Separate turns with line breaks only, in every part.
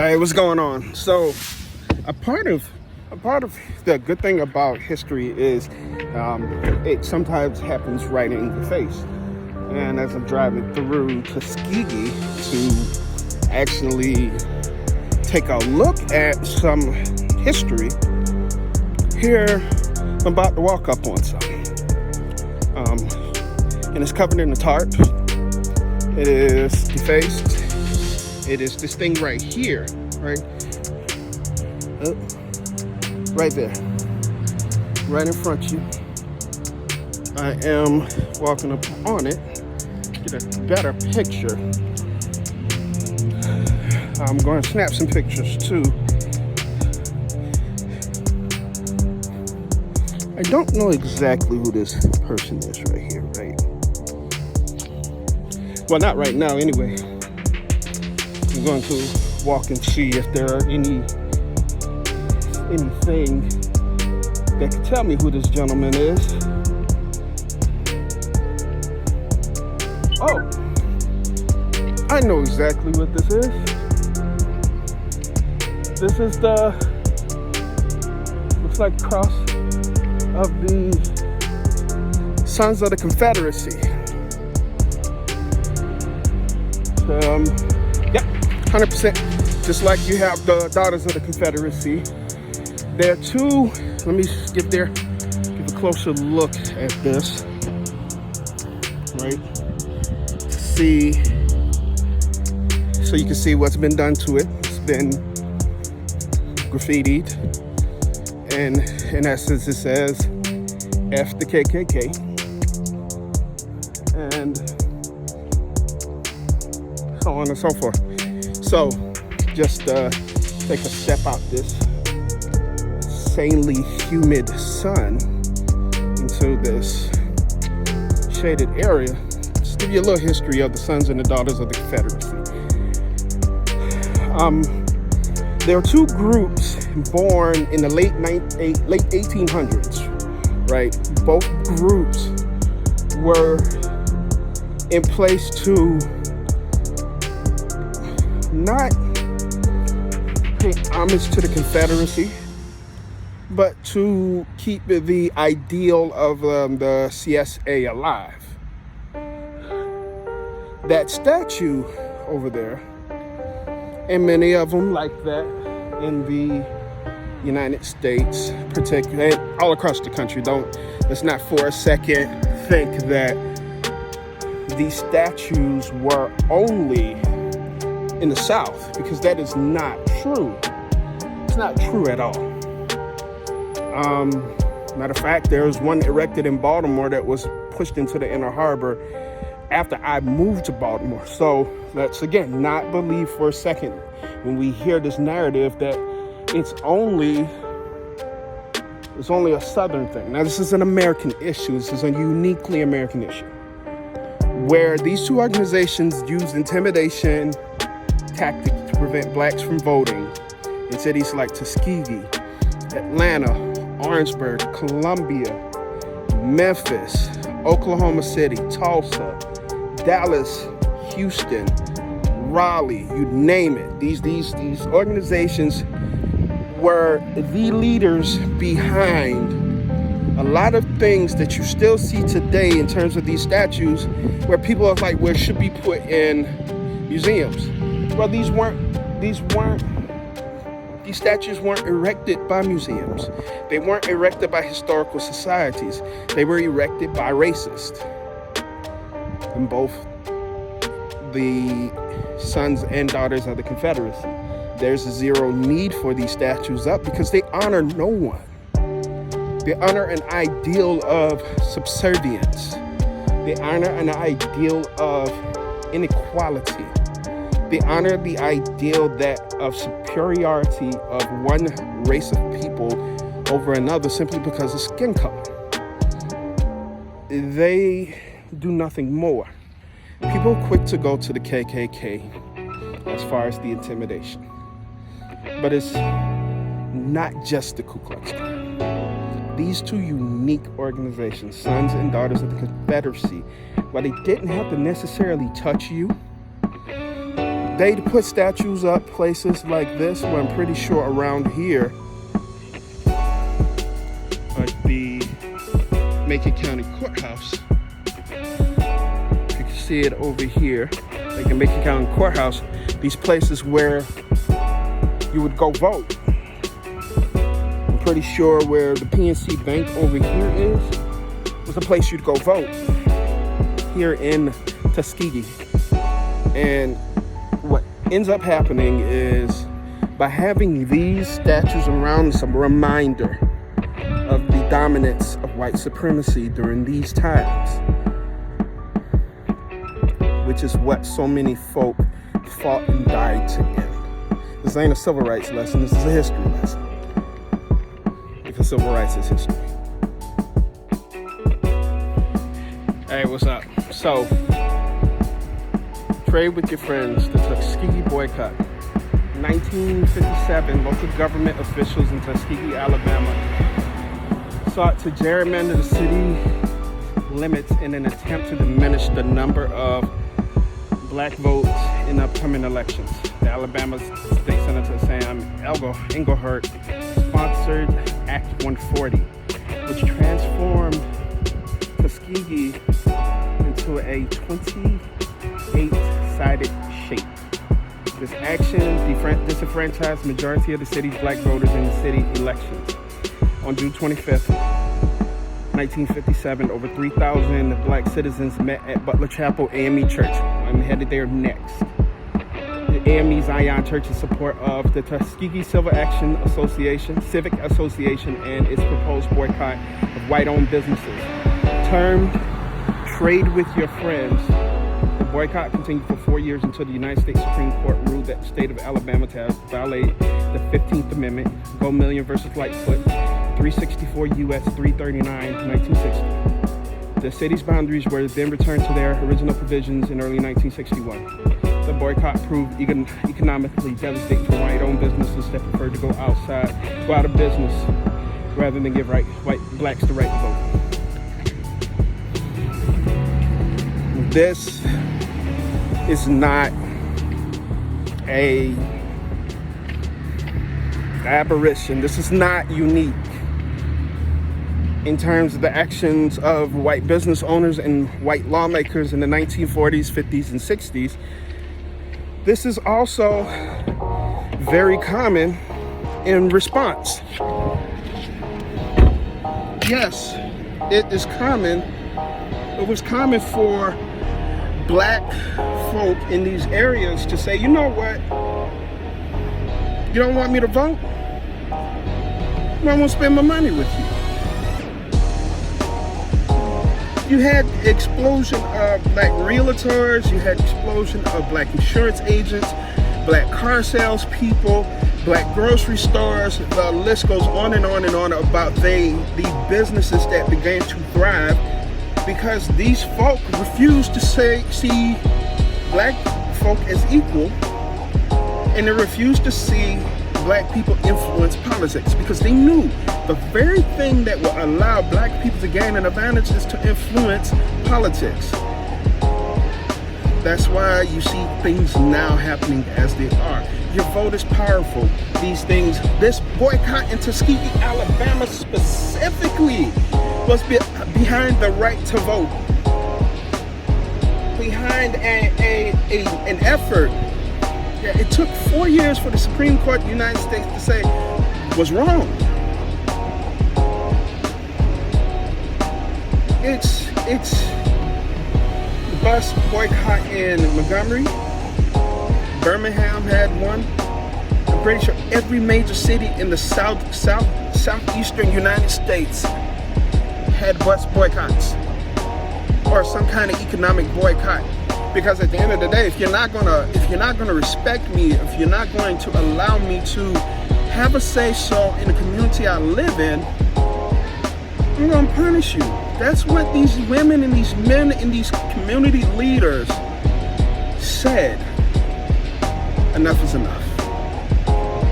Hey, what's going on? So, a part of the good thing about history is it sometimes happens right in your face. And as I'm driving through Tuskegee to actually take a look at some history, here I'm about to walk up on something. And it's covered in a tarp. It is defaced. It is this thing right here, right? Right there, right in front of you. I am walking up on it, get a better picture. I'm going to snap some pictures too. I don't know exactly who this person is right here, right? Well, not right now anyway. I'm going to walk and see if there are anything that can tell me who this gentleman is. Oh, I know exactly what this is. This is the, looks like cross of the Sons of the Confederacy. Yeah, 100%. Just like you have the Daughters of the Confederacy. There are two, let me give a closer look at this, right? See, so you can see what's been done to it. It's been graffitied, and in essence it says F the KKK, and so on and so forth. So just take a step out this insanely humid sun into this shaded area. Just give you a little history of the Sons and the Daughters of the Confederacy. There are two groups born in the late 1800s, right? Both groups were in place to not pay homage to the Confederacy, but to keep the ideal of the CSA alive. That statue over there, and many of them like that in the United States, particularly all across the country. Let's not for a second think that these statues were only in the South, because that is not true. It's not true at all. Matter of fact, there was one erected in Baltimore that was pushed into the Inner Harbor after I moved to Baltimore. So let's again not believe for a second when we hear this narrative that it's only a Southern thing. Now, this is an American issue. This is a uniquely American issue, where these two organizations used intimidation tactics to prevent blacks from voting in cities like Tuskegee, Atlanta, Orangeburg, Columbia, Memphis, Oklahoma City, Tulsa, Dallas, Houston, Raleigh, you name it. These organizations were the leaders behind a lot of things that you still see today in terms of these statues, where people are like, well, should be put in museums. Well, these statues weren't erected by museums. They weren't erected by historical societies. They were erected by racists. In both the Sons and Daughters of the Confederacy. There's zero need for these statues up because they honor no one. They honor an ideal of subservience. They honor an ideal of inequality. They honor the ideal of superiority of one race of people over another simply because of skin color. They do nothing more. People are quick to go to the KKK as far as the intimidation. But it's not just the Ku Klux Klan. These two unique organizations, Sons and Daughters of the Confederacy, while they didn't have to necessarily touch you, They put statues up places like this, where I'm pretty sure around here, like the Macon County Courthouse. You can see it over here, like in Macon County Courthouse, these places where you would go vote. I'm pretty sure where the PNC Bank over here is, was a place you'd go vote here in Tuskegee. And what ends up happening is, by having these statues around, some reminder of the dominance of white supremacy during these times, which is what so many folk fought and died to end. This ain't a civil rights lesson, this is a history lesson, because civil rights is history. Hey, what's up? So, trade with your friends, the Tuskegee boycott. 1957, local government officials in Tuskegee, Alabama sought to gerrymander the city limits in an attempt to diminish the number of black votes in upcoming elections. The Alabama State Senator Sam Engelhardt sponsored Act 140, which transformed Tuskegee into a 28-sided shape. This action disenfranchised the majority of the city's black voters in the city elections. On June 25th, 1957, over 3,000 black citizens met at Butler Chapel AME Church. I'm headed there next. The AME Zion Church in support of the Tuskegee Civic Association and its proposed boycott of white-owned businesses. Termed Trade with Your Friends, the boycott continued for 4 years until the United States Supreme Court ruled that the state of Alabama has violated the 15th Amendment, Go Million versus Lightfoot, 364 U.S. 339, 1960. The city's boundaries were then returned to their original provisions in early 1961. The boycott proved economically devastating for white-owned businesses that preferred to go out of business rather than give blacks the right to vote. This is not a aberration. This is not unique in terms of the actions of white business owners and white lawmakers in the 1940s, 50s, and 60s. This is also very common in response. Yes, it is common. It was common for black folk in these areas to say, you know what? You don't want me to vote? I won't spend my money with you. You had explosion of black realtors, you had explosion of black insurance agents, black car salespeople, black grocery stores. The list goes on and on and on about the businesses that began to thrive because these folk refused to see black folk as equal, and they refused to see black people influence politics because they knew the very thing that will allow black people to gain an advantage is to influence politics. That's why you see things now happening as they are. Your vote is powerful. These things, this boycott in Tuskegee, Alabama specifically was behind the right to vote, behind an effort. Yeah, it took 4 years for the Supreme Court of the United States to say was wrong. It's the bus boycott in Montgomery. Birmingham had one. I'm pretty sure every major city in the southeastern United States had bus boycotts or some kind of economic boycott. Because at the end of the day, if you're not gonna respect me, if you're not going to allow me to have a say-so in the community I live in, I'm gonna punish you. That's what these women and these men and these community leaders said. Enough is enough.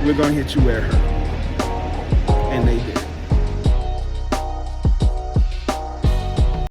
We're gonna hit you where it hurt. And they did.